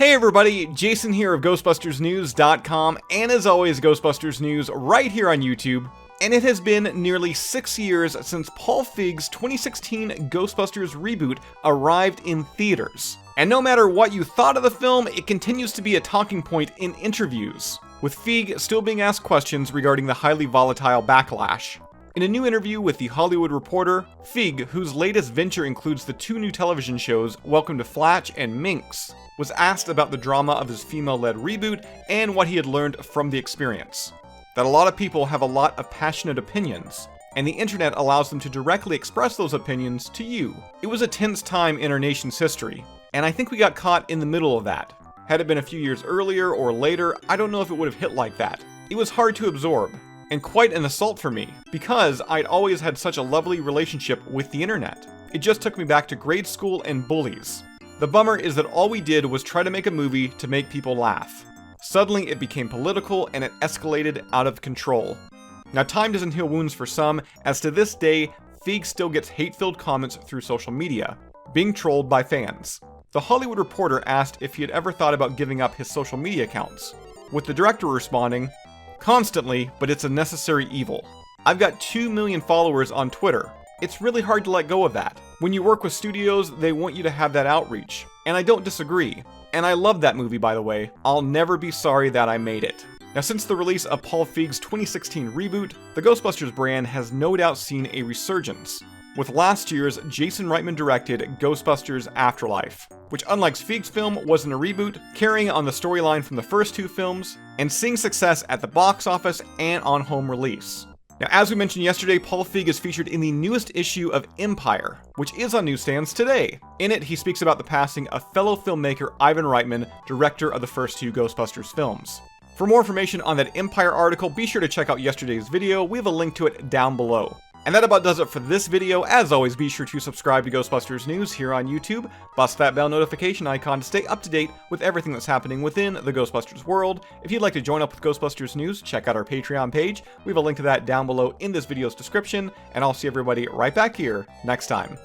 Hey everybody, Jason here of GhostbustersNews.com, and as always, Ghostbusters News right here on YouTube. And it has been nearly 6 years since Paul Feig's 2016 Ghostbusters reboot arrived in theaters. And no matter what you thought of the film, it continues to be a talking point in interviews, with Feig still being asked questions regarding the highly volatile backlash. In a new interview with The Hollywood Reporter, Feig, whose latest venture includes the two new television shows Welcome to Flatch and Minx, was asked about the drama of his female-led reboot and what he had learned from the experience. That a lot of people have a lot of passionate opinions, and the internet allows them to directly express those opinions to you. It was a tense time in our nation's history, and I think we got caught in the middle of that. Had it been a few years earlier or later, I don't know if it would have hit like that. It was hard to absorb, and quite an assault for me, because I'd always had such a lovely relationship with the internet. It just took me back to grade school and bullies. The bummer is that all we did was try to make a movie to make people laugh. Suddenly it became political and it escalated out of control. Now time doesn't heal wounds for some, as to this day, Feig still gets hate-filled comments through social media, being trolled by fans. The Hollywood Reporter asked if he had ever thought about giving up his social media accounts, with the director responding, "Constantly, but it's a necessary evil. I've got 2 million followers on Twitter. It's really hard to let go of that. When you work with studios, they want you to have that outreach. And I don't disagree. And I love that movie, by the way. I'll never be sorry that I made it." Now, since the release of Paul Feig's 2016 reboot, the Ghostbusters brand has no doubt seen a resurgence, with last year's Jason Reitman-directed Ghostbusters Afterlife, which unlike Feig's film wasn't a reboot, carrying on the storyline from the first two films, and seeing success at the box office and on home release. Now, as we mentioned yesterday, Paul Feig is featured in the newest issue of Empire, which is on newsstands today. In it, he speaks about the passing of fellow filmmaker Ivan Reitman, director of the first two Ghostbusters films. For more information on that Empire article, be sure to check out yesterday's video. We have a link to it down below. And that about does it for this video. As always, be sure to subscribe to Ghostbusters News here on YouTube. Bust that bell notification icon to stay up to date with everything that's happening within the Ghostbusters world. If you'd like to join up with Ghostbusters News, check out our Patreon page. We have a link to that down below in this video's description. And I'll see everybody right back here next time.